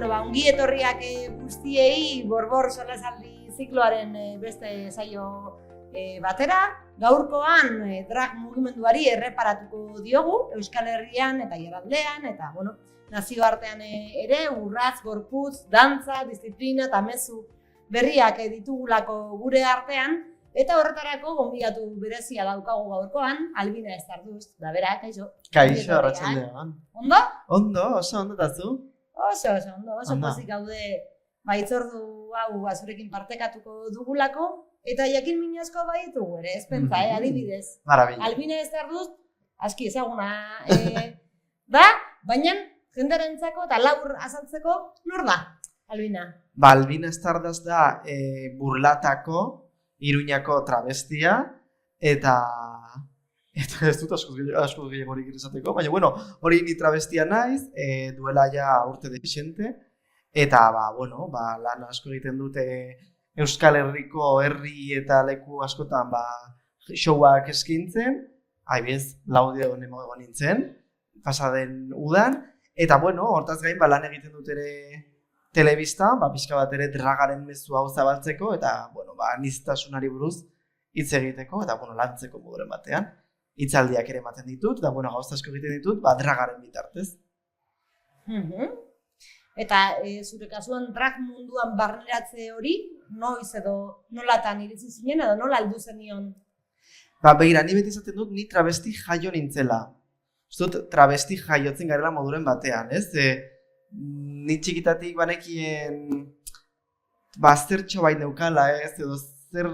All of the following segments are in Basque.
ongi etorriak guztiei Borbor solasaldi zikloaren beste saio batera. Gaurkoan drag mugimenduari erreparatuko diogu Euskal Herrian eta Iparraldean eta nazioartean ere urratz, gorputz, dantza, disiplina eta mezu berriak ditugulako gure artean. Eta horretarako gonbidatu berezia daukagu gaurkoan, Albina Estarduz, da bera, kaixo. Kaixo, arratsaldean. Ondo? Ondo, oso ondo tazu? Oso ondo, oso pozik gaude hitzordu hau zurekin partekatuko dugulako, eta jakin minazko baditugu ere, ez pentsa, adibidez. Marabila. Albina Estarduz, aski ezaguna da, baina jenderentzako eta laur azaltzeko nor da, Albina? Albina Estarduz da Burlatako, Iruñako travestia, eta ez dut asko gehiagorik izateko, baina hori ni travestia naiz, duela ja urte dexente, eta lan asko egiten dute Euskal Herriko herri eta leku askotan showak eskintzen, haibiez, Laudio egongo nintzen, pasaden udan, eta hortaz gain lan egiten dut ere telebista, pixka bat ere dragaren mezu hau zabaltzeko, eta aniztasunari buruz hitz egiteko, eta lantzeko moduren batean. Hitzaldiak ere ematen ditut, eta gauza asko egiten ditut, dragaren bitartez. Eta zure kasuan drag munduan barneratze hori, noiz edo nolatan iritsi zinen edo nola heldu zenion? Begira, ni beti izaten dut, ni travesti jaio nintzela. Ez dut travesti jaiotzen garela moduren batean, ez? Ni txikitatik banekien zertxo bai neukala, ez? Edo zer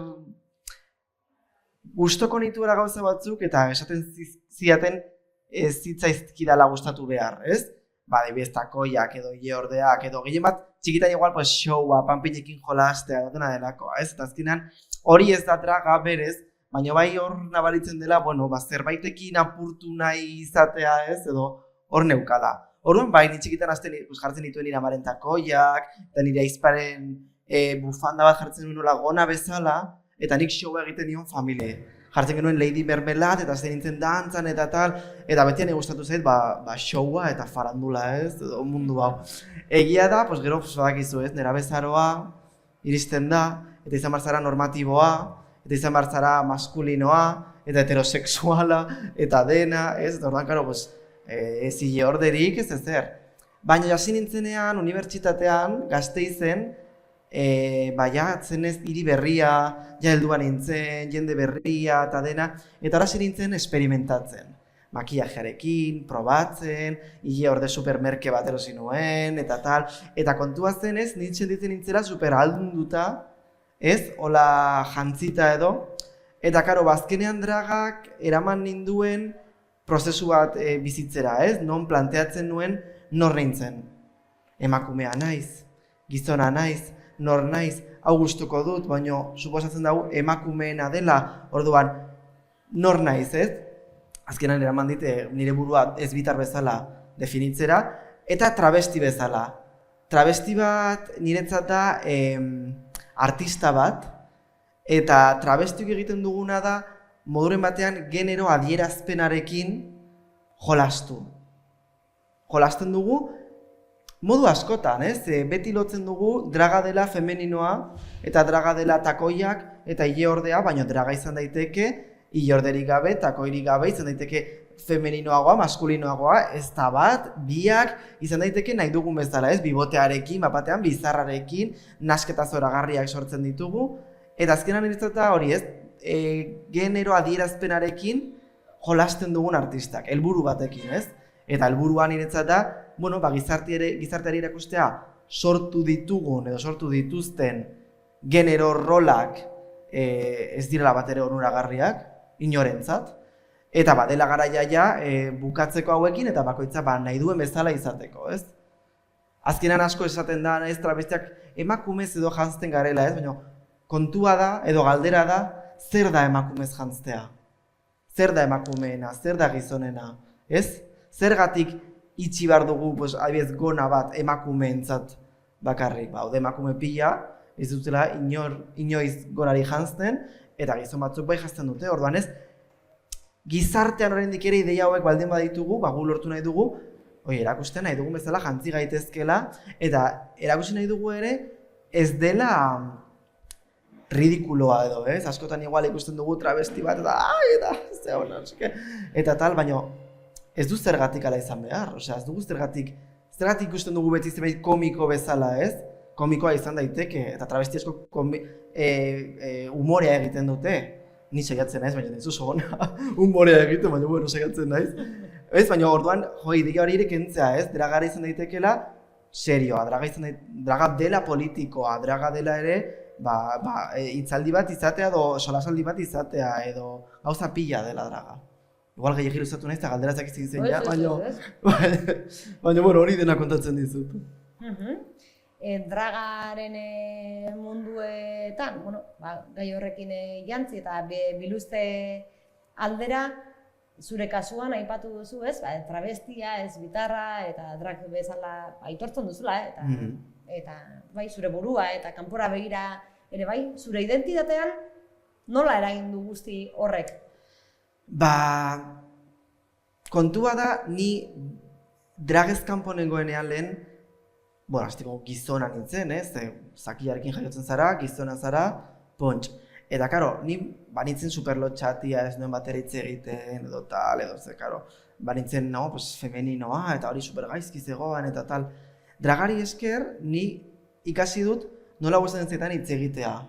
gustoko nituela gauza batzuk eta esaten ziaten ez zitzaizkidala gustatu behar, ez? Adibidez takoiak edo ileordeak edo gehien bat txikitan igual showa, panpinekin jolastea dutena delako, ez? Eta azkenean hori ez da draga berez, baina bai hor nabaritzen dela, zerbaitekin apurtu nahi izatea, ez? Edo hor neukala. Orduan ni txikitan jartzen dituen nire amaren takoiak, eta nire aizparen bufanda bat jartzen nuen gona bezala, eta nik showa egiten nion familie. Jartzen genuen Lady Mermelat, eta zen nintzen dantzan eta tal, eta betian gustatu zait showa eta farandula, ez, edo mundu hau. Egia da, gero badakizu, ez, nera bezaroa iristen da, eta izan barzara normatiboa, eta izan barzara maskulinoa, eta heterosexuala, eta dena, ez, eta orduan, karo, ez hile orderik, ez ezer. Baina jasi nintzenean, unibertsitatean, Gasteizen, zenez hiri berria, ja helduan nintzen, jende berria eta dena, eta hori nintzen esperimentatzen. Makiajearekin, probatzen, hile orde supermerke bat erosi nuen, eta tal. Eta kontua zenez, nintzen nintzela super aldunduta, ez, hola jantzita edo. Eta karo, azkenean dragak eraman ninduen prozesu bat bizitzera, ez? Non planteatzen nuen nor nintzen. Emakumea naiz, gizona naiz, nor naiz, hau gustuko dut, baina suposatzen dugu emakumeena dela, orduan nor naiz, ez? Azkenan eraman dite nire burua ez bitar bezala definitzera, eta travesti bezala. Travesti bat niretzat da artista bat, eta travestiuk egiten duguna da moduren batean genero adierazpenarekin jolastu. Jolasten dugu modu askotan, ez? Beti lotzen dugu draga dela femeninoa eta draga dela takoiak eta ileordea, baina draga izan daiteke ileorderik gabe, takoirik gabe, izan daiteke femeninoagoa, maskulinoagoa, ez da bat, biak izan daiteke nahi dugun bezala, ez? Bibotearekin, batean bizarrarekin, nasketa zoragarriak sortzen ditugu, eta azkenan niretzat hori, ez? Genero adierazpenarekin jolasten dugun artistak, helburu batekin, ez? Eta helburua niretzat da, gizarteari erakustea sortu ditugun edo sortu dituzten genero rolak ez direla bat ere onuragarriak, inorentzat, eta dela garaia bukatzeko hauekin eta bakoitza nahi duen bezala izateko, ez? Azkenan asko esaten da, ez, travestiak emakumez edo jantzten garela, ez? Baina kontua da edo galdera da, zer da emakumez jantztea? Zer da emakumeena, zer da gizonena, ez? Zergatik itxi behar dugu, adibidez, gona bat emakumeentzat bakarrik. Haude emakume pila, ez dutela inoiz gonari jantzten, eta gizon batzuk bai jantzten dute, orduan ez, gizartean oraindik ere ideia hauek baldin baditugu, gu lortu nahi dugu, erakusten nahi dugun bezala jantzi gaitezkela, eta erakusten nahi dugu ere ez dela ridikuloa edo, ez? Askotan igual ikusten dugu travesti bat, eta tal, baina ez du zergatik ala izan behar, osea, ez dugu zergatik ikusten dugu beti zerbait komiko bezala, ez? Komikoa izan daiteke, eta travesti asko humorea egiten dute. Ni saiatzen naiz, baina ez duzu gona humorea egiten, baina bueno, saiatzen naiz. Ez, baina orduan, idea hori ere kentzea, ez? Dragara izan daitekeela serioa, draga dela politikoa, draga dela ere, hitzaldi bat izatea edo solasaldi bat izatea edo gauza pila dela draga. Igual gehiagir usatu naiz eta galderazak izan zen ja, baina bueno, hori dena kontatzen dizut. Dragaren munduetan, gai horrekin jantzi eta biluzte aldera, zure kasuan aipatu duzu, ez? Travestia, ez bitarra eta drag bezala aitortzen duzula, eta bai, zure burua eta kanpora begira ere bai, zure identitatean nola eragin du guzti horrek? Kontua da, ni dragez kanpo nengoenean lehen, hastiko gizona nintzen, ez? Zakiarekin jaiotzen zara, gizona zara, pontx. Eta, karo, ni nintzen superlotxatia, ez nuen batera hitz egiten, edo tal, edo ze, karo, nintzen, femeninoa, eta hori supergaizki zegoen, eta tal. Dragari esker, ni ikasi dut nola gustatzen zaidan hitz egitea,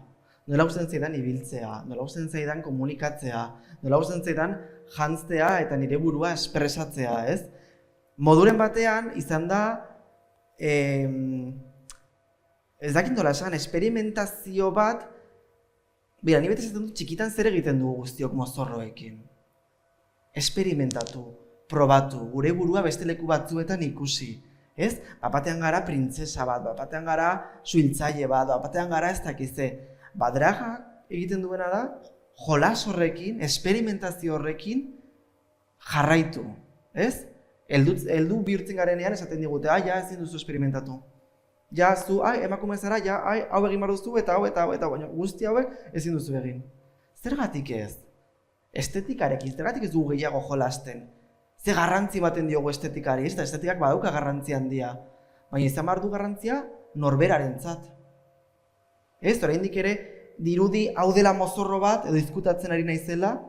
nola gustatzen zaidan ibiltzea, nola gustatzen zaidan komunikatzea, nola gustatzen zaidan jantztea eta nire burua espresatzea, ez? Moduren batean, izan da, ez dakit nola esan, esperimentazio bat, ni beti esaten dut txikitan zer egiten dugu guztiok mozorroekin. Esperimentatu, probatu, gure burua beste leku batzuetan ikusi. Ez? Batean gara printzesa bat, batean gara suhiltzaile bat, batean gara ez dakize. Dragak egiten duena da, jolas horrekin, esperimentazio horrekin jarraitu. Ez? Heldu bihurtzen garenean esaten digute, ezin duzu esperimentatu. Zu, emakume zara, hau egin behar duzu eta hau, baina guzti hauek ezin duzu egin. Zergatik ez? Estetikarekin, zergatik ez dugu gehiago jolasten? Ze garrantzi baten diogu estetikari, eta estetikak badauka garrantzi handia. Baina izan behar du garrantzia norberarentzat. Ez, oraindik ere, dirudi hau dela mozorro bat, edo izkutatzen ari naizela,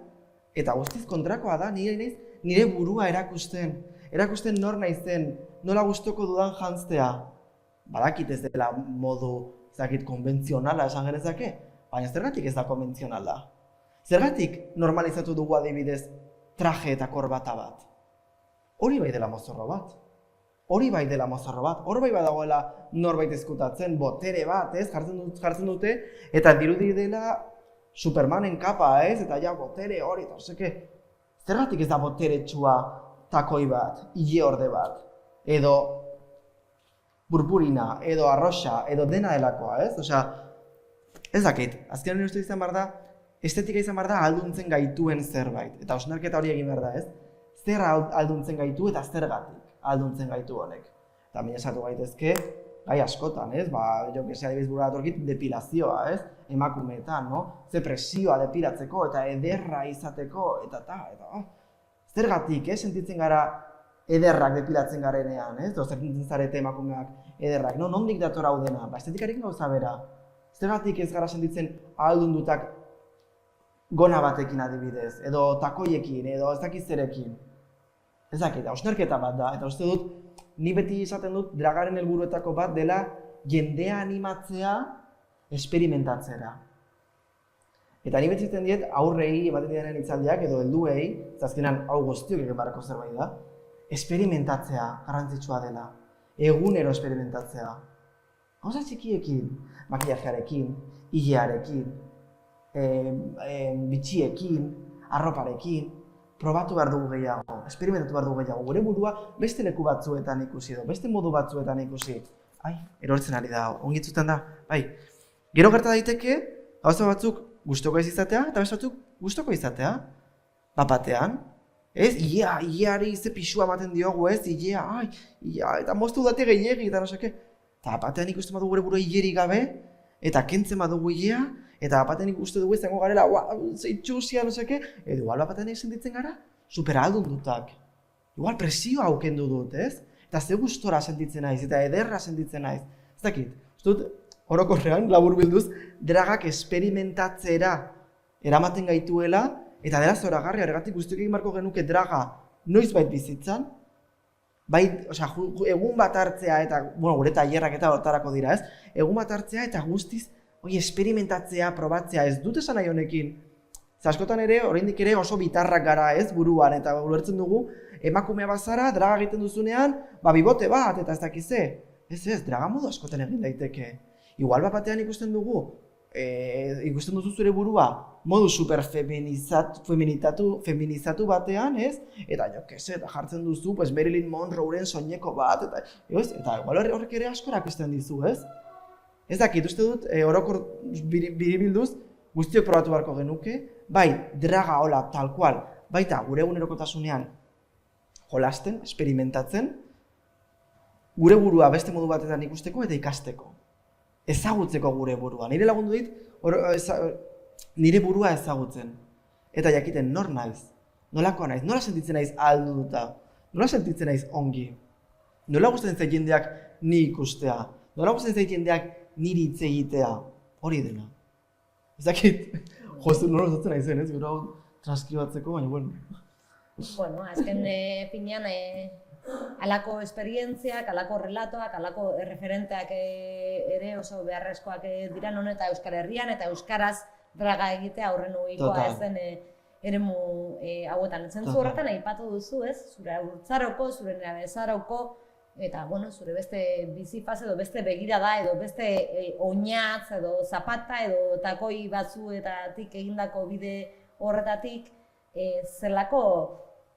eta guztiz kontrakoa da, nire burua erakusten. Erakusten nor naizen, nola gustoko dudan jantztea. Badakit ez dela modu, konbentzionala esan genezake, baina zergatik ez da konbentzionala. Zergatik normalizatu dugu adibidez traje eta korbata bat. Hori bai dela mozorro bat. Hori bai badagoela norbait ezkutatzen, botere bat, ez, jartzen dute, eta dirudi dela Supermanen kapa, ez, eta ja botere hori, eta oseke, zergatik ez da boteretsua takoi bat, ile orde bat, edo purpurina, edo arroxa, edo dena delakoa, ez? Osea, ez dakit, azkenean uste izan behar da, estetika izan behar da alduntzen gaituen zerbait, eta hausnarketa hori egin behar da, ez? Zer alduntzen gaitu eta zergatik alduntzen gaitu honek. Eta mina esatu gaitezke, gai askotan, ez? Jo que sea adibidez burura datorkit depilazioa, ez? Emakumeetan, no? Ze presioa depilatzeko eta ederra izateko, eta zergatik, sentitzen gara ederrak depilatzen garenean, ez? Sentitzen zarete emakumeak ederrak, no? Nondik dator hau dena? Estetikarekin gauza bera. Zergatik ez gara sentitzen ahaldundutak gona batekin adibidez, edo takoiekin, edo ez dakit zerekin. Ez dakit, hausnarketa bat da, eta uste dut, ni beti esaten dut dragaren helburuetako bat dela jendea animatzea esperimentatzera. Eta ni beti zaten diet aurrei ematen diren hitzaldiak edo helduei, azkenan hau guztiok egin beharreko zerbait da, esperimentatzea garrantzitsua dela, egunero esperimentatzea. Gauza txikiekin, makillajearekin, ilearekin, bitxiekin, arroparekin, probatu behar dugu gehiago, esperimentatu behar dugu gehiago, gure burua beste leku batzuetan ikusi edo, beste modu batzuetan ikusi. Erortzen ari da, ongitzutan da, Gero gerta daiteke, gauza batzuk gustoko ez izatea, eta beste batzuk gustoko izatea. Batean, ez, ileari ze pixua ematen diogu, ez, ilea, eta moztu date gehiegi, eta noseke. Eta batean ikusten badugu gure burua ileri gabe, eta kentzen badugu ilea, eta batean ikusten dugu izango garela, zeitxusia, noseke, edo igual batean sentitzen gara, superaldundutak. Igual presioa aukendu dut, ez? eta ze gustora sentitzen naiz, eta ederra sentitzen naiz. Ez dakit, uste dut, orokorrean, laburbilduz, dragak esperimentatzera eramaten gaituela, eta dela zoragarria, horregatik guztiok egin barko genuke draga noizbait bizitzan, bai, osea, egun bat hartzea, eta, bueno, gure tailerrak eta hortarako dira, ez? Egun bat hartzea eta guztiz, esperimentatzea, probatzea, ez dut esan nahi honekin. Askotan ere, oraindik ere oso bitarrak gara, ez, buruan, eta ulertzen dugu, emakumea bazara, draga egiten duzunean, bibote bat, eta ez dakize. Ez, draga modu askotan egin daiteke. Igual bat batean ikusten dugu, ikusten duzu zure burua, modu super feminizatu batean, ez? Eta jo, eta jartzen duzu, pues, Marilyn Monroeren soineko bat, eta igual horrek ere asko erakusten dizu, ez? Ez dakit, uste dut, orokor biribilduz, guztiok probatu beharko genuke, bai, draga hola, tal cual, baita gure egunerokotasunean jolasten, experimentatzen, gure burua beste modu batetan ikusteko eta ikasteko. Ezagutzeko gure burua. Nire lagundu dit, nire burua ezagutzen. Eta jakiten nor naiz, nolakoa naiz, nola sentitzen naiz alduta, nola sentitzen naiz ongi, nola gustatzen zait jendeak ni ikustea, nola gustatzen zait jendeak niri hitz egitea, hori dena. Ez dakit, jozu nola gustatzen naizen, ez, gero hau transkribatzeko, baina bueno. Bueno, azken finean, halako esperientziak, halako relatoak, halako erreferenteak ere oso beharrezkoak dira non eta Euskal Herrian eta euskaraz draga egitea aurren ohikoa ez den eremu hauetan. Zentzu horretan aipatu duzu, ez? Zure haurtzaroko, zure nerabezaroko, eta bueno, zure beste bizifaz edo beste begirada edo beste oinatz edo zapata edo takoi batzuetatik egindako bide horretatik zelako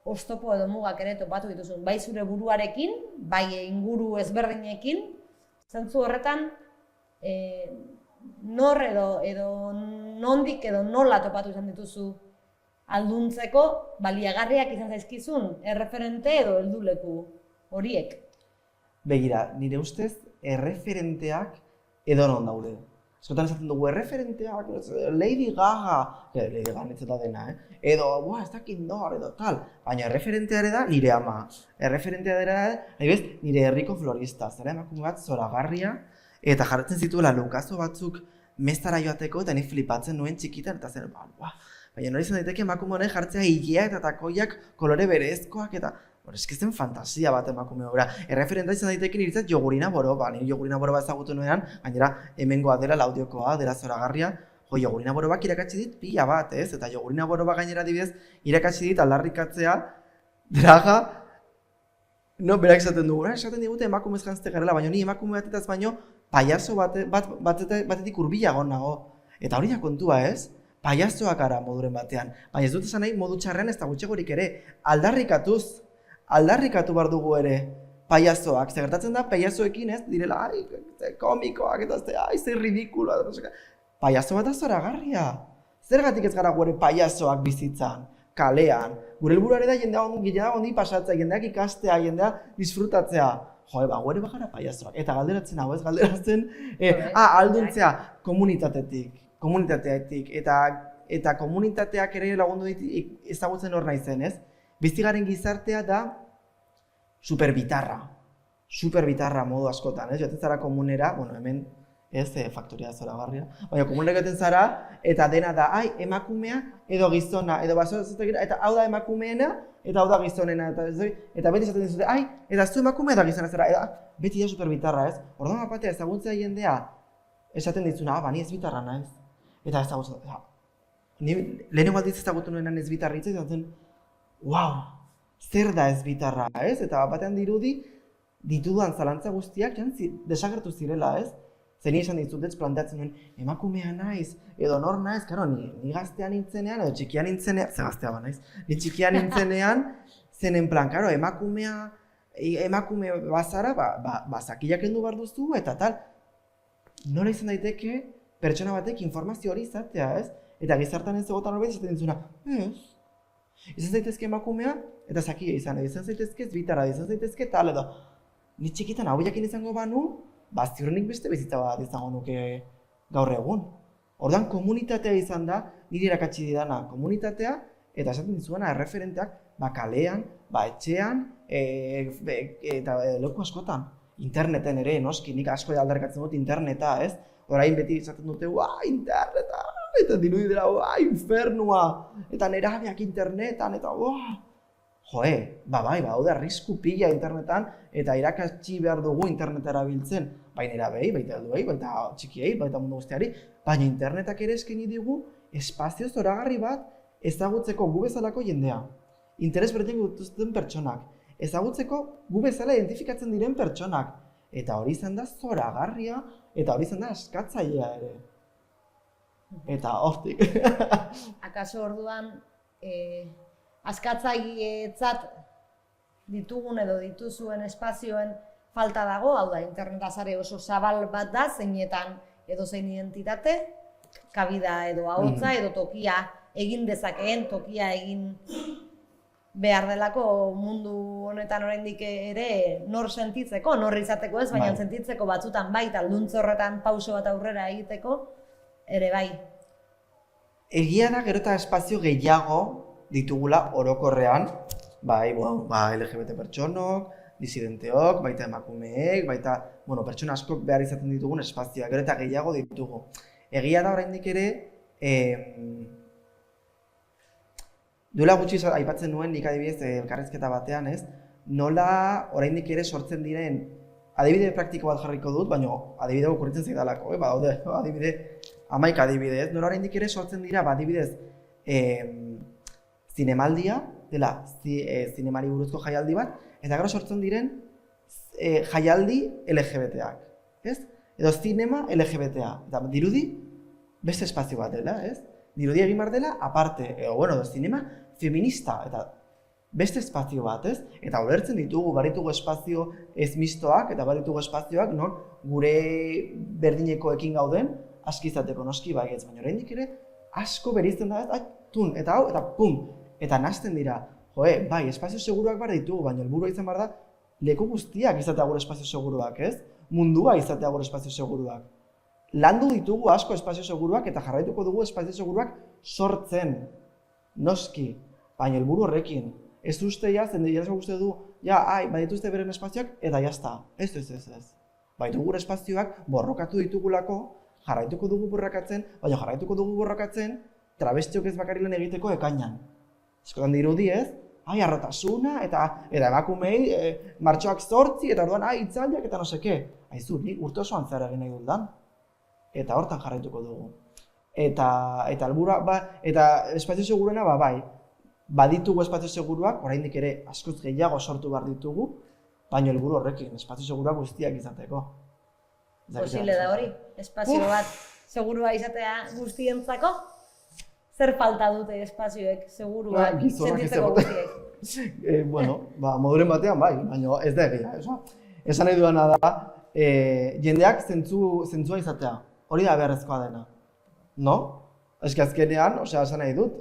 oztopo edo mugak ere topatu dituzun, bai zure buruarekin, bai inguru ezberdinekin, zentzu horretan nor edo nondik edo nola topatu izan dituzu alduntzeko baliagarriak izan zaizkizun erreferente edo helduleku horiek? Begira, nire ustez erreferenteak edonon daude. Askotan esaten dugu erreferenteak, Lady Gaga, Lady Gaga netzeta dena, edo, ez dakit nor, edo tal. Baina erreferentea ere da nire ama. Erreferentea ere da, nire herriko florista. Zera emakume bat zoragarria, eta jarretzen zituela lukazo batzuk mestara joateko, eta ni flipatzen nuen txikitan, eta zer, baina nori izan daiteke emakume honen jartzea hileak eta takoiak kolore berezkoak, eta zen fantasia bat emakume obra. Erreferentea izan daiteke niretzat Jogurina Boroba. Nire Jogurina Boroba ezagutu nuean, gainera hemengoa dela Laudiokoa, dela zoragarria. Jogurina Borobak irakatsi dit pila bat, ez? Eta Jogurina Boroba gainera adibidez irakatsi dit aldarrikatzea draga. No, berak esaten dugu, esaten digute emakumez jantzte garela, baina ni emakume batetaz baino paiazo batetik hurbilago nago. Eta hori da kontua, ez? Paiazoak gara moduren batean. Baina ez dut esan nahi modu txarrean ez da gutxegorik ere. Aldarrikatu behar dugu ere paiazoak. Gertatzen da paiazoekin ez direla, komikoak eta ze ridikulo. Paiazo bat zoragarria. Zergatik ez gara gure paiazoak bizitzan, kalean. Gure helburua da jendea ondi pasatzea, jendeak ikastea, jendea disfrutatzea. Gure bagara paiazoak. Eta galderatzen hau ez, galderatzen, alduntzea komunitateetik. Eta komunitateak ere lagundu dit ezagutzen hor naizen, ez? Bizigaren gizartea da superbitarra modu askotan, ez? Joaten zara komunera, hemen ez faktoria zoragarria, baina komunera joaten zara eta dena da, emakumea edo gizona, edo eta hau da emakumeena eta hau da gizonena, eta beti esaten dizute, eta zu emakumea da gizona zara, beti da superbitarra, ez? Orduan batea ezagutzea jendea esaten ditzuna, ni ez bitarra naiz, eta ezagutzen, lehenengo aldiz ezagutu nuenan ez bitarritza, eta zen, zer da ez bitarra, ez? Eta batean dirudi, ditudan zalantza guztiak desagertu zirela, ez? Zer esan dizutez planteatzen duen, emakumea naiz, edo nor naiz, karo, ni gaztean nintzenean, edo txikian nintzenean, ze gaztea ba naiz, ni txikian nintzenean, zenen plan, karo, emakume bazara, zakilak kendu behar duzu, eta tal. Nola izan daiteke, pertsona batek informazio hori izatea, ez? Eta gizartan ez egotan horbait izaten dintzuna, ez? Izan zaitezke emakumea, eta zakia izan, izan zaitezke ez bitarra, izan zaitezke tal edo. Ni txikitan hau jakin izango banu, ziurrenik beste bizitza bat izango nuke gaur egun. Orduan komunitatea izan da, niri irakatsi didana komunitatea, eta esaten dizuena erreferenteak kalean, etxean, eta leku askotan. Interneten ere, noski, nik asko aldarrikatzen dut interneta, ez? Orain beti izaten dute, interneta, eta dirudi dela, infernua, eta nerabeak internetan, eta joe, daude arrisku pila internetan, eta irakatsi behar dugu interneta erabiltzen, bai nerabei, baita helduei, baita txikiei, baita mundu guztiari, baina internetak ere eskaini digu espazio zoragarri bat ezagutzeko gu bezalako jendea. Interes berdin dituzten pertsonak, ezagutzeko gu bezala identifikatzen diren pertsonak, eta hori izan da zoragarria, eta hori izan da askatzailea ere. Eta hortik. Akaso orduan, askatzailetzat ditugun edo dituzuen espazioen falta dago, hau da, interneta sare oso zabal bat da, zeinetan edozein identitate, kabida edo ahotsa edo tokia egin dezakeen, tokia egin behar delako mundu honetan oraindik ere nor sentitzeko, nor izateko ez, baina sentitzeko batzutan bai, talduntze horretan pauso bat aurrera egiteko, ere bai. Egia da gero eta espazio gehiago ditugula orokorrean, LGBT pertsonok, disidenteok, baita emakumeek, baita, pertsona askok behar izaten ditugun espazioa, gero eta gehiago ditugu. Egia da oraindik ere, duela gutxi aipatzen nuen nik adibidez elkarrizketa batean, ez? Nola oraindik ere sortzen diren, adibide praktiko bat jarriko dut, baina adibide okurritzen zaidalako, badaude adibide, 11 adibide, ez? Nola oraindik ere sortzen dira, adibidez, zinemaldia, dela zinemari buruzko jaialdi bat, eta gero sortzen diren jaialdi LGBT-ak, ez? Edo zinema LGBT-a, eta dirudi beste espazio bat dela, ez? Dirudi egin behar dela, aparte, edo zinema feminista, eta beste espazio bat, ez? Eta ulertzen ditugu, baritugu espazio ez mistoak, eta baritugu espazioak non gure berdinekoekin gauden, aski izateko noski baietz, baina oraindik ere asko bereizten da, ez? Tun, eta hau, eta pum! Eta nazten dira, bai, espazio seguruak behar ditugu, baina helburua izan behar da, leku guztiak izatea gure espazio seguruak, ez? Mundua izatea gure espazio seguruak. Landu ditugu asko espazio seguruak eta jarraituko dugu espazio seguruak sortzen. Noski, baina helburu horrekin. Ez uste uste du, badituzte beren espazioak, eta jazta. Ez. Baitu gure espazioak borrokatu ditugulako, jarraituko dugu borrokatzen, travestiok ez bakarrilen egiteko ekainan. Eskotan dirudi ez, arrotasuna, eta emakumei martxoak 8, eta orduan, itzaldiak, eta no seke. Aizu, nik urte osoan zer egin nahi dut dan. Eta hortan jarraituko dugu. Eta helburua, eta espazio seguruena, bai. Baditugu espazio seguruak, oraindik ere askoz gehiago sortu behar ditugu, baina helburu horrekin, espazio seguruak guztiak izateko. Posible da hori, espazio bat segurua izatea guztientzako? Zer falta dute espazioek seguruak sentitzeko guztiek? Moduren batean bai, baina ez da egia. Esan nahi duena da, jendeak zentzua izatea, hori da beharrezkoa dena. No? Eski azkenean, esan nahi dut,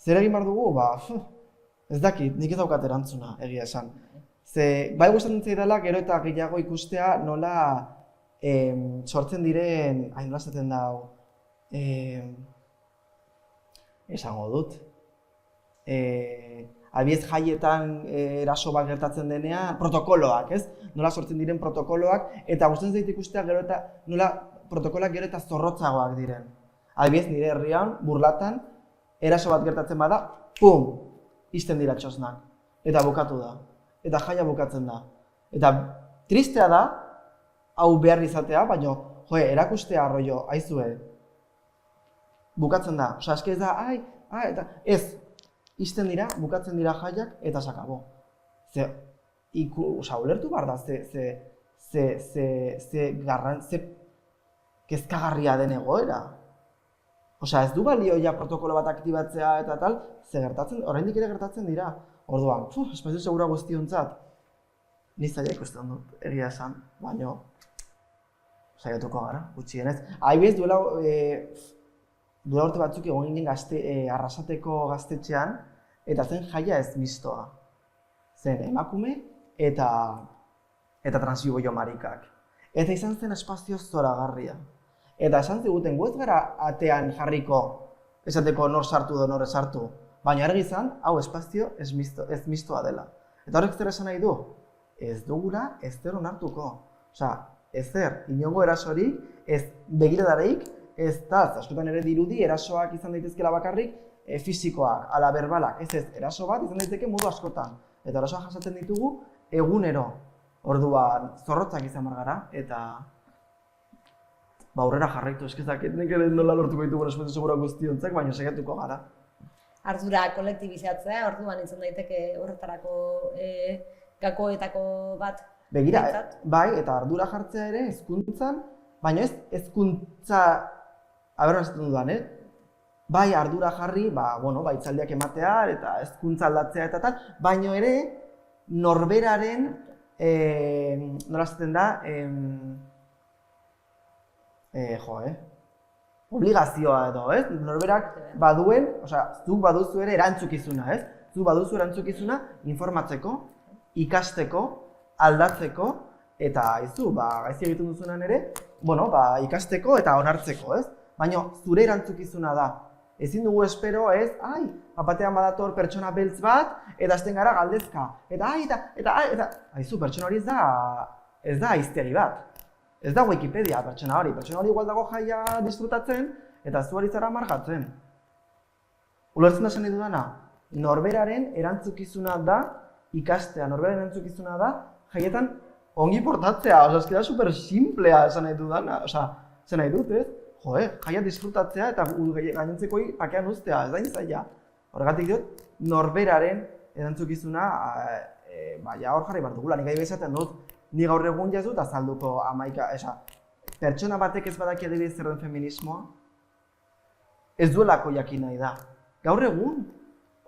zer egin behar dugu? Ez dakit, nik ez daukat erantzuna, egia esan. Bai gustatzen zaidala gero eta gehiago ikustea nola sortzen diren, nola esaten dago, esango dut. Adibidez jaietan eraso bat gertatzen denean, protokoloak, ez? Nola sortzen diren protokoloak, eta gustatzen zait ikustea gero eta nola protokoloak gero eta zorrotzagoak diren. Adibidez nire herrian, Burlatan, eraso bat gertatzen bada, pum! Ixten dira txosnak. Eta bukatu da. Eta jaia bukatzen da. Eta tristea da, hau behar izatea, baina erakustea arroio, aizue. Bukatzen da. Eske ez da, eta ez. Ixten dira, bukatzen dira jaiak, eta sakabo. Ulertu behar da, ze kezkagarria den egoera. Ez du balio ja protokolo bat aktibatzea eta tal, oraindik ere gertatzen dira. Orduan, espazio segura guztiontzat. Ni zaila ikusten dut, egia esan, baina saiatuko gara, gutxienez. Adibidez, duela urte batzuk egon ginen Arrasateko gaztetxean, eta zen jaia ez mistoa. Zen emakume eta transbiboio marikak. Eta izan zen espazio zoragarria. Eta esan ziguten, gu ez gara atean jarriko, esateko nor sartu edo nor ez sartu. Baina argi izan, hau espazio ez mistoa dela. Eta horrek zer esan nahi du? Ez dugula ezer onartuko. Osea, ezer, inongo erasorik, ez begiradarik, ez da, askotan ere dirudi erasoak izan daitezkela bakarrik, fisikoak, ala berbalak, ez eraso bat izan daiteke modu askotan. Eta erasoak jasaten ditugu egunero. Orduan, zorrotzak izan gara, eta aurrera jarraitu, eskizak, nik ere nola lortuko ditugu espezie segura guztiontzak, baina segatuko gara. Ardura kolektibizatzea, orduan izan daiteke horretarako gakoetako bat. Begira, bai, eta ardura jartzea ere hezkuntzan, baina ez hezkuntza, aberra esaten dudan, bai ardura jarri, hitzaldiak ematea eta hezkuntza aldatzea eta tal, baina ere norberaren, nola esaten da, obligazioa edo, norberak baduen, zuk baduzu ere erantzukizuna, zuk baduzu erantzukizuna informatzeko, ikasteko, aldatzeko, eta gaizki egiten duzunan ere, ikasteko eta onartzeko, baina zure erantzukizuna da. Ezin dugu espero batean badator pertsona beltz bat, eta hasten gara galdezka. Aizu, pertsona hori ez da aiztegi bat. Ez da Wikipedia pertsona hori igual dago jaia disfrutatzen, eta zu ari zara margatzen. Ulertzen da esan nahi dudana? Norberaren erantzukizuna da ikastea, norberaren erantzukizuna da jaietan ongi portatzea, ez da super simplea esan nahi dudana, zen nahi dut, jaia disfrutatzea eta gainontzekoi pakean uztea, ez da zaila. Horregatik dut, norberaren erantzukizuna, hor jarri behar dugula, nik ari bezaten dut, ni gaur egun jazut azalduko 11, pertsona batek ez badaki adibidez zer den feminismoa, ez duelako jakin nahi da. Gaur egun,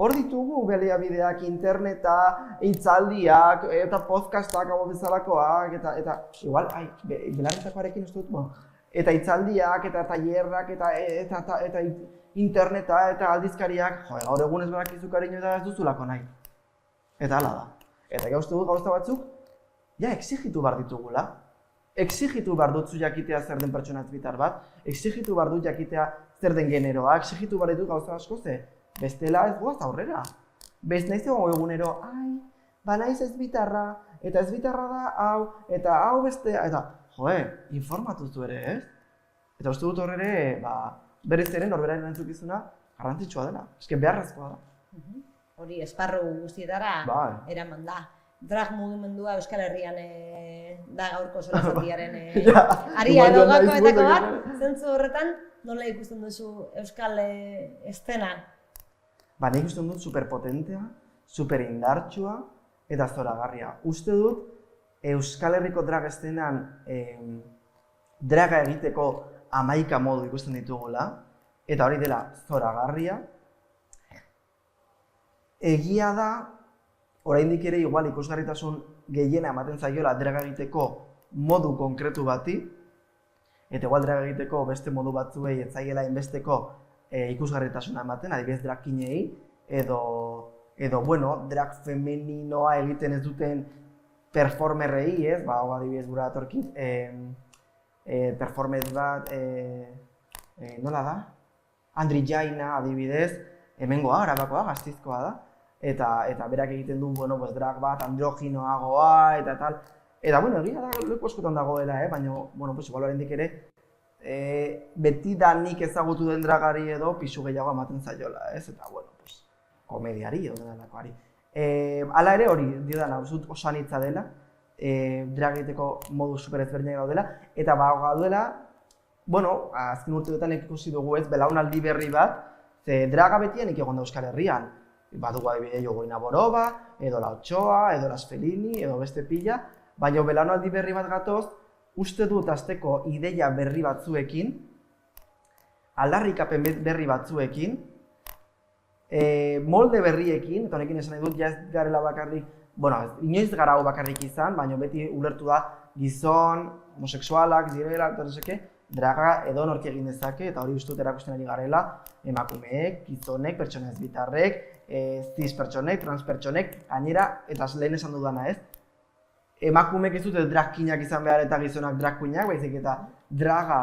hor ditugu baliabideak, interneta, hitzaldiak, eta podcastak hau bezalakoak, eta igual, belarretakoarekin uste dut, eta hitzaldiak, eta tailerrak, eta interneta, eta aldizkariak, gaur egun ez badakizuk ariño eta ez duzulako nahi. Eta hala da. Eta gauztu dut gauza batzuk, exigitu behar ditugula. Exigitu behar dut zu jakitea zer den pertsona azbitar bat, exigitu behar dut jakitea zer den generoa, exigitu behar ditut gauza asko ze, bestela ez goaz aurrera. Bez nahiz egunero, naiz ezbitarra, eta ezbitarra da hau, eta hau bestea, eta informatu zu ere, ez? Eta uste dut horre, berez ere norberaren erantzukizuna garrantzitsua dela, eske beharrezkoa da. Hori esparru guztietara eraman da. Drag mugimendua Euskal Herrian da gaurko solazatiaren aria edo gakoetako bat, zentzu horretan, nola ikusten duzu Euskal estena? Nik ikusten dut superpotentea, superindartsua eta zoragarria. Uste dut Euskal Herriko drag estenan draga egiteko 11 modu ikusten ditugula, eta hori dela zoragarria. Egia da, oraindik ere igual ikusgarritasun gehiena ematen zaiola draga egiteko modu konkretu bati, eta igual draga egiteko beste modu batzuei ez zaiela inbesteko ikusgarritasuna ematen, adibidez drag kinei, edo drag femeninoa egiten ez duten performerrei, adibidez gura datorkit, performance bat, nola da? Andri Jaina adibidez, hemengoa, Arabakoa, Gasteizkoa da. Eta berak egiten du, drag bat, androginoagoa, eta tal. Eta, egia da, leku askotan dagoela, baina, igual oraindik ere, beti da nik ezagutu den dragari edo pisu gehiago ematen zaiola, ez? Eta, komediari edo delakoari. Hala ere hori, diodana, uzut oso anitza dela, drag egiteko modu super ezberdinak daudela, eta gaudela, azken urteetan ikusi dugu ez, belaunaldi berri bat, ze draga betianik egon da Euskal Herrian. Badugu adibide Jogoina Boroba, edo La Otxoa, edo Las Felini, edo beste pila, baina belaunaldi berri bat gatoz, uste dut azteko ideia berri batzuekin, aldarrikapen berri batzuekin, molde berriekin, eta honekin esan nahi dut, ez garela bakarrik, inoiz gara hau bakarrik izan, baina beti ulertu da gizon, homosexualak, direla, draga edo nork egin dezake, eta hori uste dut erakusten ari garela, emakumeek, gizonek, pertsona ezbitarrek, cis pertsonek, trans pertsonek, gainera, eta lehen esan dudana ez, emakumeek ez dute drag queenak izan behar eta gizonak drag queenak, baizik eta draga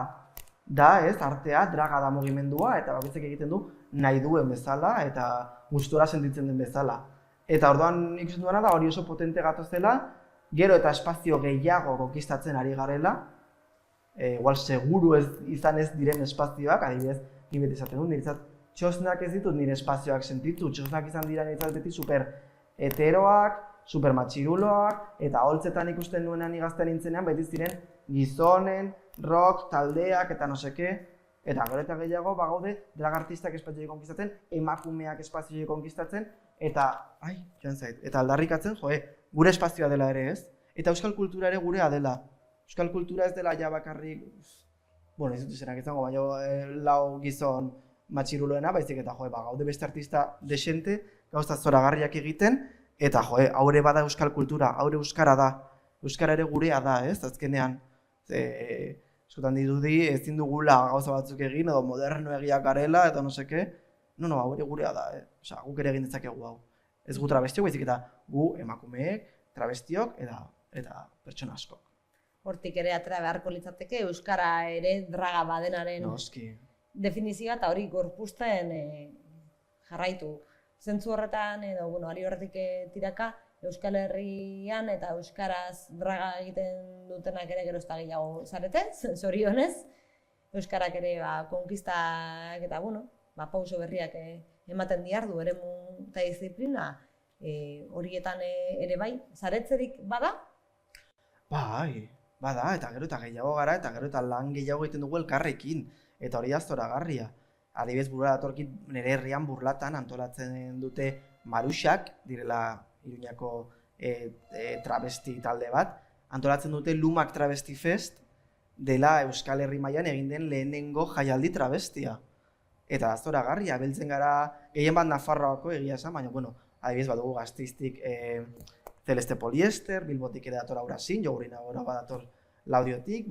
da, ez, artea, draga da mugimendua, eta bakoitzak egiten du nahi duen bezala, eta gustura sentitzen den bezala. Eta orduan ikusten duena da hori oso potente gatozela, gero eta espazio gehiago konkistatzen ari garela, igual seguru izan ez diren espazioak, adibidez, ni beti esaten dut, niretzat txosnak ez ditut nire espazioak sentitu, txosnak izan dira niretzat beti super heteroak, super matxiruloak, eta holtzetan ikusten nuenean igazten nintzenean, beti ziren gizonen, rock, taldeak eta no seke, eta gero eta gehiago bagaude drag artistak espazioa konkistatzen, emakumeak espazioa konkistatzen, eta, joan zait, eta aldarrikatzen, gure espazioa dela ere ez, eta euskal kultura ere gurea dela. Euskal kultura ez dela ja bakarrik, bueno, ez dut izenak izango, baina lau gizon matxiruloena, baizik eta gaude beste artista desente, gauza zoragarriak egiten, eta haure bada euskal kultura, haure euskara da, euskara ere gurea da, ez, azkenean. Eskotan dirudi, ezin dugula gauza batzuk egin, edo moderno egiak garela, eta no seke, no, haure gurea da, osea, guk ere egin dezakegu hau. Ez gu travestiok, baizik eta gu emakumeek, travestiok, eta pertsona askok. Hortik ere atera beharko litzateke, euskara ere draga badenaren definizioa eta hori gorpuzten jarraitu. Zentzu horretan, edo, ari horretik tiraka, Euskal Herrian eta euskaraz draga egiten dutenak ere gero ez da gehiago zarete, zorionez. Euskarak ere konkistak eta pauso berriak ematen diardu eremu eta diziplina horietan ere bai, zaretzerik bada? Bai, bada, eta gero eta gehiago gara, eta gero eta lan gehiago egiten dugu elkarrekin, eta hori da zoragarria. Adibidez burura datorkit nire herrian burlatan antolatzen dute maruxak, direla Iruñako travesti talde bat, antolatzen dute Lumak Travesti Fest dela Euskal Herri mailan egin den lehenengo jaialdi travestia. Eta zoragarria, beltzen gara gehien bat Nafarroako egia esan, baina, adibidez badugu Gasteiztik Celeste Poliester, Bilbotik ere dator Aurasin, Jogurina gora badator Laudiotik,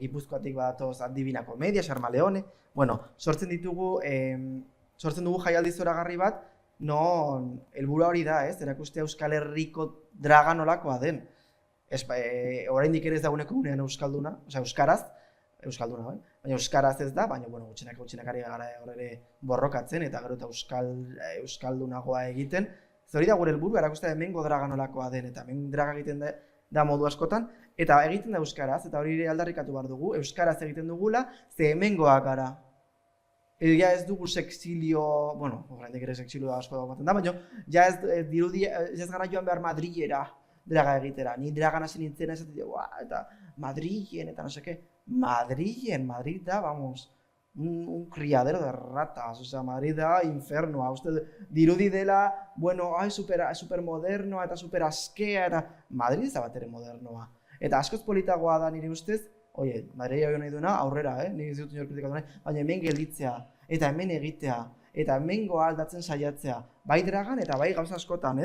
Gipuzkoatik badatoz Divina Komedia, Xarmaleone, sortzen dugu jaialdi zoragarri bat, non helburua hori da, erakustea Euskal Herriko draga nolakoa den. Oraindik ere ez dagoeneko gunean euskalduna, osea euskaraz, euskalduna, baina euskaraz ez da, baina gutxinak ari gara ere borrokatzen eta gero eta euskaldunagoa egiten. Hori da gure helburua, erakustea hemengo draga nolakoa den eta hemen draga egiten da modu askotan, eta egiten da euskaraz, eta hori ere aldarrikatu behar dugu, euskaraz egiten dugula, ze hemengoak gara. Ja ez dugu sexilio, oraindik ere sexilio asko dagoaten da, baina ja ez gara joan behar Madrilera draga egitera. Ni dragan hasi nintzen ez eta Madrilen eta no seke. Madrid da, un criadero de ratas, osea, Madrid da infernua. Uste dirudi dela, super modernoa eta super askea, eta Madrid ez da bat ere modernoa. Eta askoz politagoa da nire ustez, Madrid hori nahi duena, aurrera, nik ez dut inor kritikatu nahi, baina hemen gelditzea, eta hemen egitea, eta hemengo aldatzen saiatzea, bai dragan eta bai gauza askotan,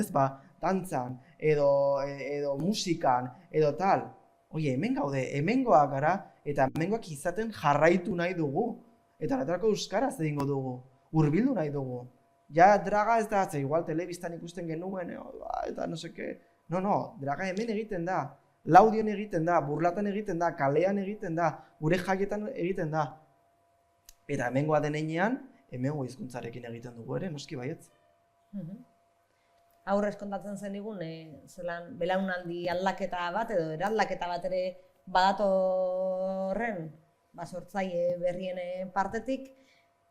dantzan, edo musikan, edo tal. Hemen gaude, hemengoak gara, eta hemengoak izaten jarraitu nahi dugu, eta horretarako euskaraz egingo dugu, hurbildu nahi dugu. Ja draga ez da, igual telebistan ikusten genuen, eta no seke, draga hemen egiten da. Laudion egiten da, burlatan egiten da, kalean egiten da, gure jaietan egiten da. Eta hemengoa denean, hemengo hizkuntzarekin egiten dugu ere, noski baietz. Aurrez kontatzen zen digun, zelan belaunaldi aldaketa bat edo eraldaketa bat ere badatorren, sortzaile berrien partetik,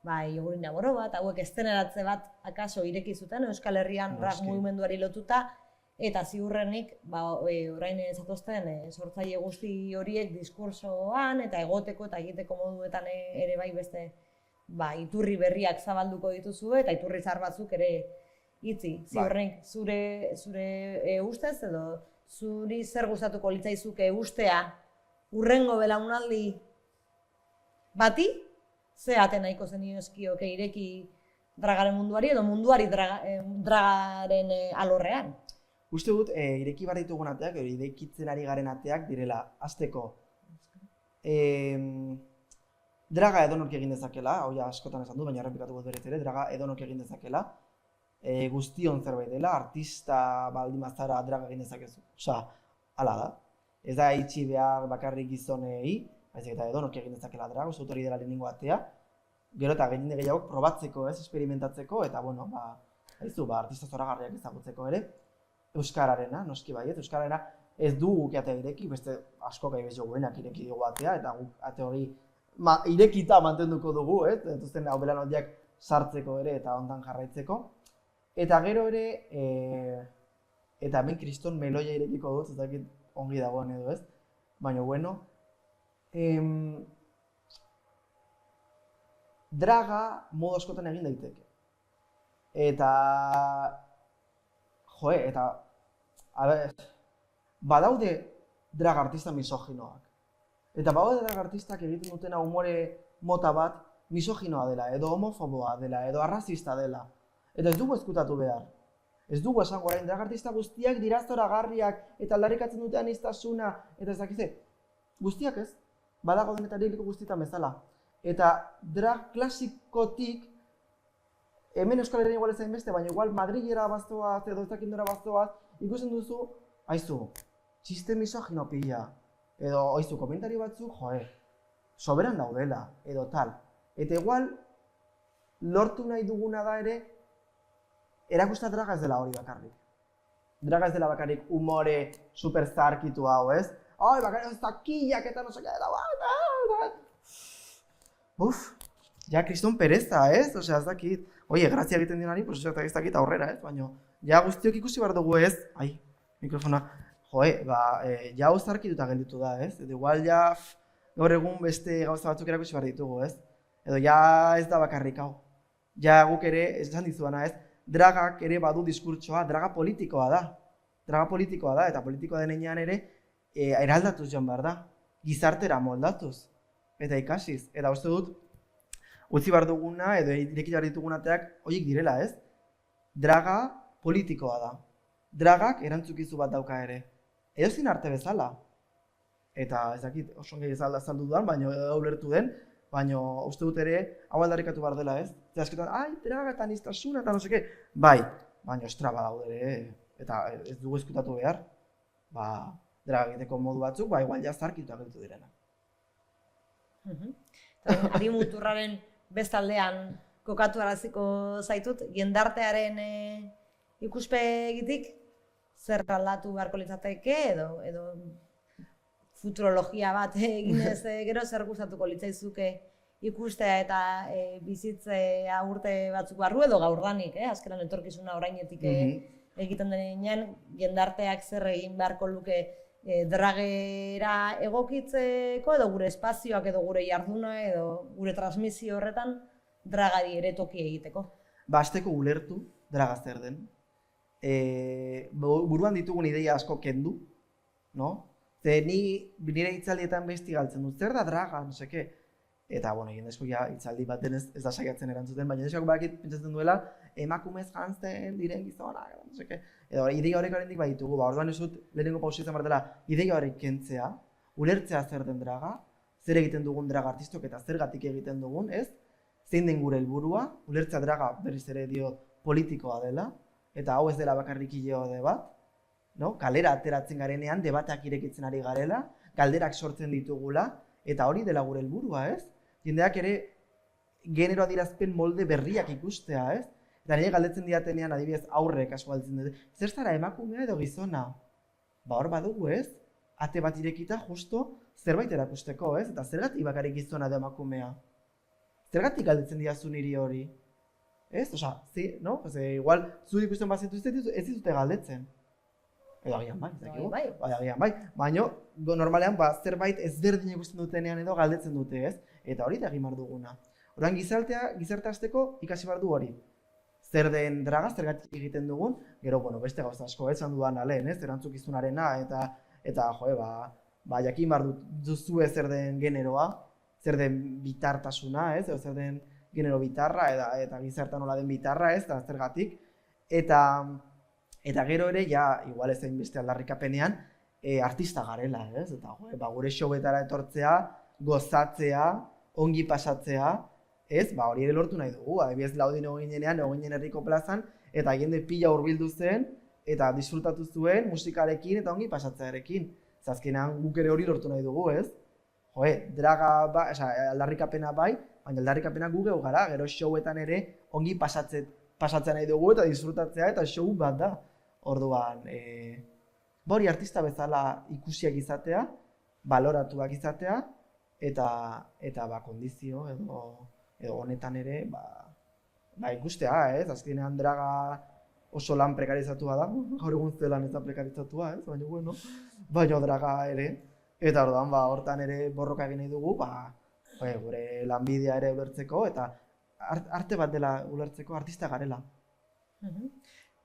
Jogurina Boro bat, hauek esztenaratze bat akaso ireki zuten Euskal Herrian rap mugimenduari lotuta, eta ziurrenik, orain zatozten sortzaile guzti horiek diskursoan eta egoteko eta egiteko moduetan ere bai beste iturri berriak zabalduko dituzu eta iturri zahar batzuk ere itzi. Ziurrenik, zure ustez edo zuri zer gustatuko litzaizuke ustea hurrengo belaunaldi bati, ze ate nahiko zenioskioke ireki dragaren munduari edo munduari dragaren alorrean? Uste dut, ireki behar ditugun ateak, irekitzen ari garen ateak direla, hasteko. Draga edonork egin dezakela, hau askotan esan du, baina errepikatu berriz ere, draga edonork egin dezakela. Guztion zerbait dela, artista baldin bazara draga egin dezakezu. Osea, hala da. Ez da itxi behar bakarrik gizonei, baizik eta edonork egin dezakela draga, uste dut hori dela lehenengo atea. Gero eta gehiago probatzeko, experimentatzeko, eta bueno, artista zoragarriak ezagutzeko ere. Euskararena, noski baiet, Euskararena ez du guk atea ireki, beste asko gai bez joguenak ireki dugu atea, eta guk ate hori irekita mantenduko dugu, dituzten hau belanaldiak sartzeko ere eta ondan jarraitzeko. Eta gero ere, eta hemen kriston meloia irekiko dut, ez dakit ongi dagoen edo ez, baina bueno, draga modu askotan egin daiteke. Eta, badaude draga artista misoginoak. Eta badaude draga artistak egiten dutena umore mota bat misoginoa dela, edo homofoboa dela, edo arrazista dela. Eta ez dugu ezkutatu behar. Ez dugu esango orain draga artista guztiak dira zoragarriak eta aldarrikatzen dute aniztasuna, eta ez dakize. Guztiak ez, badago denetarik guztietan bezala. Eta drag klasikotik, hemen Euskal Herrian igual ezain beste, baina igual Madrilera baztoaz edo ez dakindora baztoaz, ikusten duzu, aizu, txiste misogino pila, edo aizu komentari batzuk, soberan daudela, edo tal. Eta igual, lortu nahi duguna da ere, erakusta draga ez dela hori bakarrik. Draga ez dela bakarrik umore super zarkitu hau, ez? Bakarrik ez dakillak eta no seka dela, ja kriston pereza, ez? Osea, ez dakit. Grazia egiten dinari, pues ez dakit aurrera, ez? Baina, ja guztiok ikusi behar dugu, ez? Mikrofona. Ja hau zarkituta gelditu da, ez? Edo igual ja gaur egun beste gauza batzuk erakusi behar ditugu, ez? Edo ja ez da bakarrik hau. Ja guk ere, esan dizuana, ez? Dragak ere badu diskurtsoa, draga politikoa da. Draga politikoa da, eta politikoa denean ere eraldatuz joan behar da. Gizartera moldatuz. Eta ikasiz. Eta uste dut, utzi behar duguna edo irekit behar ditugun ateak horiek direla, ez? Draga politikoa da. Dragak erantzukizu bat dauka ere. Edozin arte bezala. Eta ez dakit oso ongi azaldu dudan, baina ulertu den, baina uste dut ere hau aldarrikatu behar dela, ez? Eta azketan, draga eta aniztasuna eta no seke. Bai, baina ostra badaude ere, eta ez dugu ezkutatu behar. Draga egiteko modu batzuk, igual ja zarkituak gelditu direna. Ari muturraren bestaldean kokatu araziko zaitut, jendartearen ikuspegitik zer aldatu beharko litzateke edo futurologia bat eginez gero zer gustatuko litzaizuke ikustea eta bizitzea urte batzuk barru edo gaurdanik, azkenan etorkizuna orainetik egiten denean jendarteak zer egin beharko luke dragera egokitzeko edo gure espazioak edo gure jarduna edo gure transmisio horretan dragari ere toki egiteko. Hasteko ulertu draga zer den. Buruan ditugun ideia asko kendu, no? Nire hitzaldietan besti galtzen dut, zer da draga, no seke. Eta, jendezko hitzaldi bat denez ez da saiatzen erantzuten, baina jendezko bakit pentsatzen duela emakumez jantzen diren gizonak, no seke. Edo, ideia horrek oraindik baditugu, orduan ez dut lehenengo pausitzen behar dela ideia horrek kentzea, ulertzea zer den draga, zer egiten dugun draga artistok eta zergatik egiten dugun, ez? Zein den gure helburua, ulertzea draga berriz ere dio politikoa dela, eta hau ez dela bakarrik hilode bat, no? Kalera ateratzen garenean, debateak irekitzen ari garela, galderak sortzen ditugula, eta hori dela gure helburua, ez? Jendeak ere genero adierazpen molde berriak ikustea, ez? Eta nire galdetzen diatenean adibidez aurrek asko galdetzen dute, zer zara emakumea edo gizona? Hor badugu, ez? Ate bat irekita justo zerbait erakusteko, ez? Eta zergatik bakarrik gizona edo emakumea? Zergatik galdetzen diazu niri hori? Ez? Osa, no? Igual zuri ikusten bazitu ez dituzte galdetzen. Edo agian bai, agian bai. Baina, normalean, zerbait ezberdin ikusten dutenean edo galdetzen dute, ez? Eta hori da egin behar duguna. Orduan gizarte hasteko ikasi behar du hori. Zer den draga, zergatik egiten dugun, gero, beste gauza asko, esan dudan lehen, ez? Erantzukizunarena eta jakin behar duzue zer den generoa, zer den bitartasuna, ez? Edo zer den genero bitarra eta gizartea nola den bitarra, ez? Eta zergatik. Eta gero ere, igual ez zain beste aldarrikapenean, artista garela, ez? Eta gure showetara etortzea, gozatzea, ongi pasatzea, ez? Hori ere lortu nahi dugu, adibidez Laudin egoinenean, eginen herriko plazan, eta jende pila hurbildu zen, eta disfrutatu zuen musikarekin eta ongi pasatzearekin. Azkenean guk ere hori lortu nahi dugu, ez? Draga, aldarrikapena bai, baina aldarrikapena gu geu gara, gero showetan ere ongi pasatzen nahi dugu eta disfrutatzea eta show bat da. Orduan, hori artista bezala ikusiak izatea, baloratuak izatea, eta kondizio edo honetan ere, ikustea, ez? Azkenean draga oso lan prekarizatua da, gaur egun zelan ez da prekarizatua, ez? Baina draga ere. Eta orduan, hortan ere borroka egin nahi dugu, gure lanbidea ere ulertzeko, eta arte bat dela ulertzeko artista garela.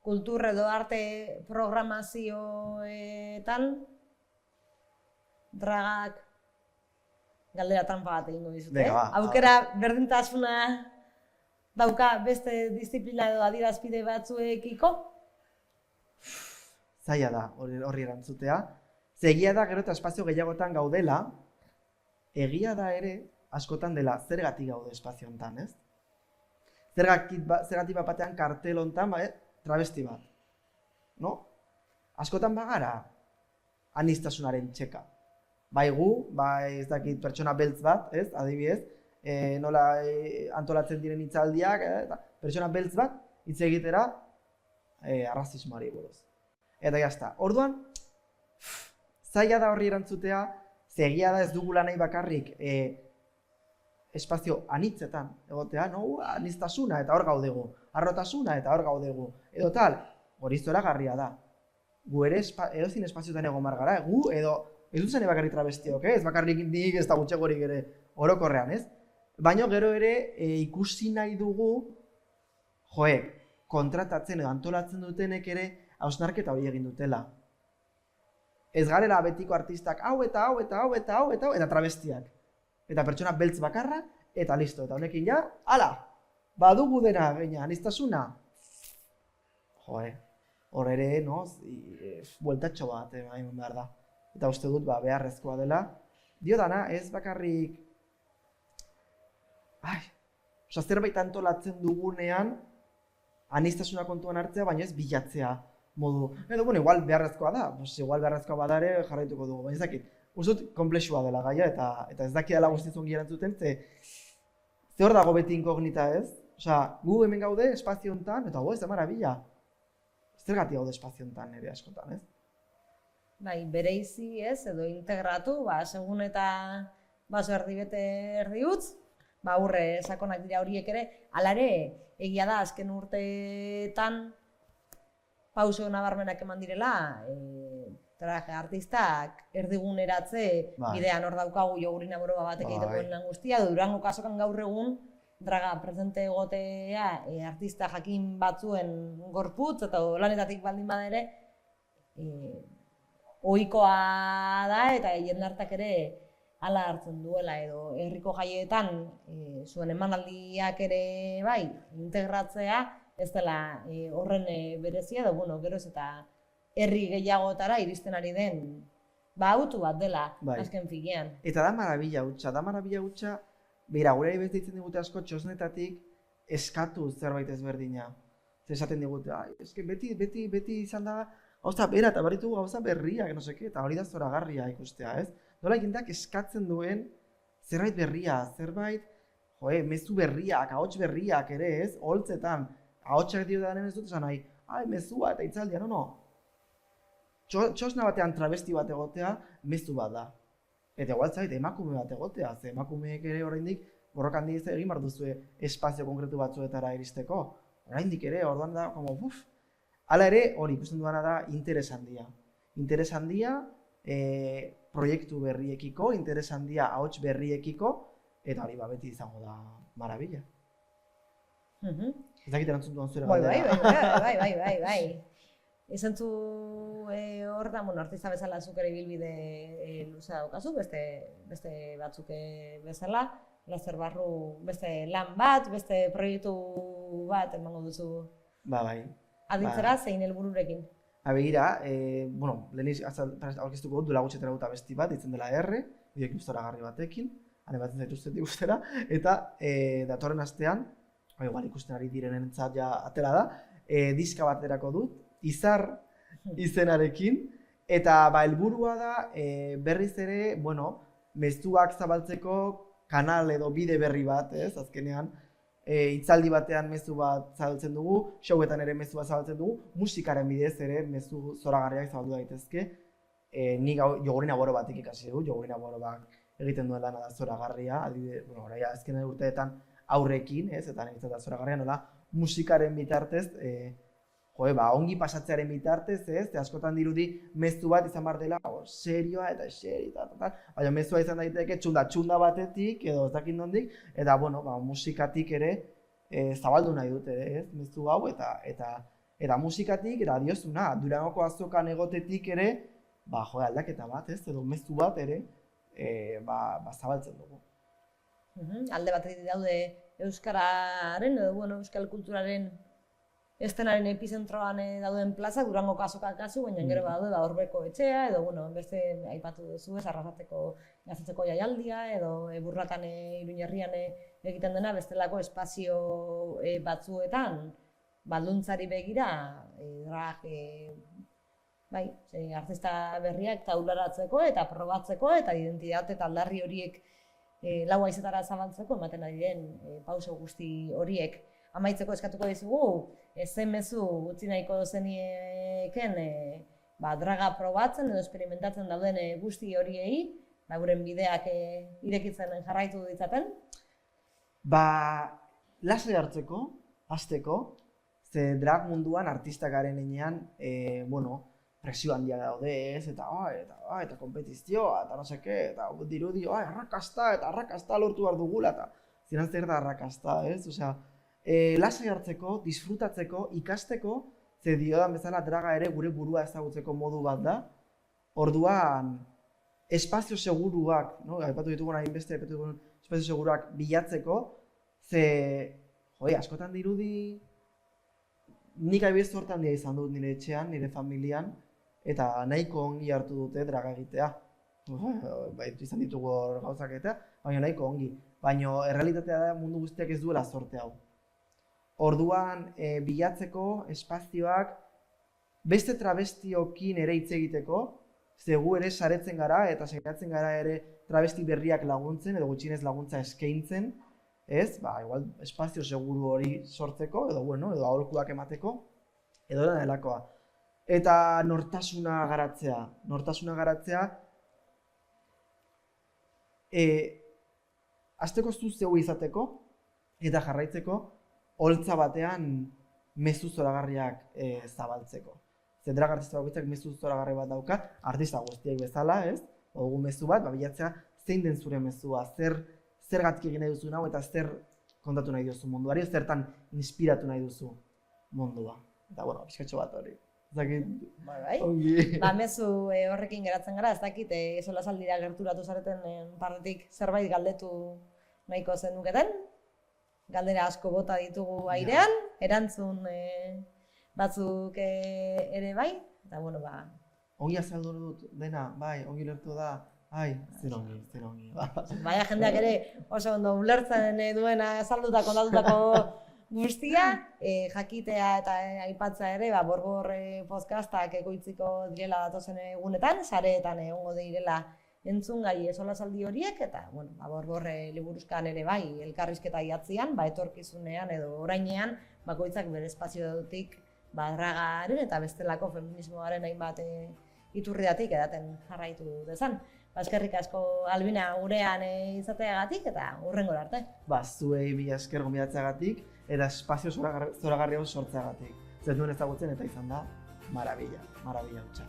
Kultur edo arte programazioetan, dragak galdera tranpa bat egingo dizute. Aukera berdintasuna dauka beste disiplina edo adierazpide batzuekiko? Zaila da horri erantzutea. Egia da gero eta espazio gehiagotan gaudela, egia da ere askotan dela zergatik gaude espazio hontan, ez? Zergatik batean kartel hontan, travesti bat, no? Askotan bagara aniztasunaren txeka. Bai gu, ez dakit pertsona beltz bat, ez? Adibidez, nola antolatzen diren hitzaldiak, pertsona beltz bat hitz egitera arrazismoari buruz. Eta jazta. Orduan, zaila da horri erantzutea, egia da ez dugula nahi bakarrik espazio anitzetan egotea, aniztasuna eta hor gaudegu, arrotasuna eta hor gaudegu, edo tal, hori zoragarria da. Gu ere edozin espazioetan egon gara, gu edo ez dut zane bakarrik travestiok, ez bakarrik nik ez da gutxegorik ere orokorrean, ez? Baina gero ere ikusi nahi dugu, kontratatzen edo antolatzen dutenek ere hausnarketa hori egin dutela. Ez garela betiko artistak hau eta travestiak. Eta pertsona beltz bakarra, eta listo. Eta honekin ja, badugu dena, aniztasuna. Hor ere, bueltatxo bat egin behar da. Eta uste dut, beharrezkoa dela. Dio dana, ez bakarrik... zerbait antolatzen dugunean, aniztasuna kontuan hartzea, baina ez bilatzea. Modu, igual beharrezkoa da, igual beharrezkoa badare jarraituko dugu, baina ez dakit, uste dut komplexua dela gaia eta ez dakit dela guztiz ongi erantzuten, ze hor dago beti inkognita, ez? Gu hemen gaude espazio hontan, eta ez da marabila. Zergatik gaude espazio hontan ere askotan, ez? Bai, bereizi ez, edo integratu, segun eta erdi bete erdi utz, urre sakonak dira horiek ere, hala ere, egia da azken urteetan pauso nabarmenak eman direla, traje artistak erdiguneratze bidean hor daukagu Jogurina Boroba batek egiteko lan guztia, Durango kasokan gaur egun draga presente egotea artista jakin batzuen gorputz eta lanetatik baldin bada ere ohikoa da eta jendartak ere hala hartzen duela edo herriko jaietan zuen emanaldiak ere bai integratzea ez dela horren berezia edo geroz eta herri gehiagotara iristen ari den autu bat dela azken finean. Eta da marabila hutsa, bera, gure ari deitzen digute asko txosnetatik eskatu zerbait ezberdina. Esaten digute, eske beti izan da gauza bera eta baritu gauza berriak, eta hori da zoragarria ikustea, ez? Nola jendeak eskatzen duen zerbait berria, zerbait, mezu berriak, ahots berriak ere, ez? Holtzetan, ahotsak diodanen ez dut esan nahi, mezua eta hitzaldia, Txosna batean travesti bat egotea, mezu bat da. Eta igual zait, emakume bat egotea, ze emakumeek ere oraindik borrokan diz egin behar duzue espazio konkretu batzuetara iristeko. Oraindik ere, orduan da, Hala ere, hori ikusten duana da interes handia. Interes handia, proiektu berriekiko, interes handia ahots berriekiko, eta hori beti izango da marabila. Ez dakit erantzun duan zuera galdera. Bai. Ezentzu hor da, artista bezala zuk ere ibilbide luzea daukazu, beste batzuk bezala, lazer barru beste lan bat, beste proiektu bat emango duzu. Bai. Aditzera zein helbururekin? Begira, leheniz aurkeztuko dut, duela gutxetara dut abesti bat, ditzen dela R, bideoklip zoragarri batekin, hane batzen zaituztetik ustera, eta datorren astean, igual ikusten ari direnentzat ja atera da, diska bat erako dut, Izar izenarekin, Eta helburua da berriz ere, mezuak zabaltzeko kanal edo bide berri bat, azkenean. Hitzaldi batean mezu bat zabaltzen dugu, showetan ere mezu bat zabaltzen dugu, musikaren bidez ere mezu zoragarriak zabaldu daitezke. Ni Jogurina Boro batik ikasi dugu, Jogurina Boro bat egiten duen lana da zoragarria, orain azken urteetan aurrekin, eta niretzat da zoragarria, nola musikaren bitartez, ongi pasatzearen bitartez, askotan dirudi mezu bat izan behar dela, serioa eta baina mezua izan daiteke txunda batetik edo ez dakit nondik, eta musikatik ere zabaldu nahi dute, mezu hau, eta musikatik radiozuna, Durangoko azokan egotetik ere, aldaketa bat, edo mezu bat ere, zabaltzen dugu. Alde batetik daude euskararen edo euskal kulturaren estenaren epizentroan dauden plaza, Durangoko azokak kasu, baina gero badaude Orbeko etxea, edo beste aipatu duzu Arrasatzeko gaztetzeko jaialdia, edo Burlatan Iruñerrian egiten dena bestelako espazio batzuetan, balduntzari begira, artista berriak taularatzeko eta probatzeko eta identitate eta aldarri horiek lau haizetara zabaltzeko ematen ari den pauso guzti horiek. Amaitzeko eskatuko dizugu, zen mezu utzi nahiko zenieken draga probatzen edo esperimentatzen dauden guzti horiei, guren bideak irekitzen jarraitu ditzaten? Lasai hartzeko, hasteko, ze drag munduan artistak garen enean, presio handia daude eta kompetizioa, eta no seke, eta dirudi, arrakasta lortu behar dugula, eta ziren zer da arrakasta, Osea, lasai hartzeko, disfrutatzeko, ikasteko, ze diodan bezala draga ere gure burua ezagutzeko modu bat da. Orduan, espazio seguruak, aipatu ditugun hainbeste, espazio seguruak bilatzeko, ze, askotan dirudi, nik adibidez zorte handia izan dut nire etxean, nire familian, eta nahiko ongi hartu dute draga egitea. Izan ditugu gauzak eta, baina nahiko ongi. Baina errealitatea da mundu guztiak ez duela zorte hau. Orduan, bilatzeko espazioak beste travestiokin ere hitz egiteko, ze gu ere saretzen gara eta saiatzen gara ere travesti berriak laguntzen edo gutxienez laguntza eskaintzen, igual espazio seguru hori sortzeko edo aholkuak emateko edo delakoa. Eta nortasuna garatzea, hasteko zu zeu izateko eta jarraitzeko holtza batean mezu zoragarriak zabaltzeko. Ze drag artista bakoitzak mezu zoragarri bat dauka, artista guztiek bezala, dugu mezu bat, bilatzea zein den zure mezua, zergatik egin nahi duzu hau eta zer kontatu nahi duzu munduari, zertan inspiratu nahi duzu mundua. Eta, pixkatxo bat hori. Mezu horrekin geratzen gara, ez dakit, solasaldira gerturatu zareten partetik zerbait galdetu nahiko zenuketen? Galdera asko bota ditugu airean, erantzun batzuk ere bai, eta Ongi azaldu dut dena, ongi lertu da, zer ongi. Baina jendeak ere oso ondo ulertzen duena azaldutako kontatutako guztia, jakitea eta aipatzea ere, Borbor podcastak ekoitziko direla datozen egunetan, sareetan egongo direla entzungai solasaldi horiek, eta Borbor liburuzkan ere bai, elkarrizketa idatzian, etorkizunean edo orainean, bakoitzak bere espaziotik dragaren eta bestelako feminismoaren hainbat iturriatik edaten jarraitu dezan. Eskerrik asko Albina gurean izateagatik eta hurrengora arte. Zuei mila esker gonbidatzeagatik eta espazio zoragarri hau sortzeagatik. Ez nuen ezagutzen eta izan da marabila hutsa.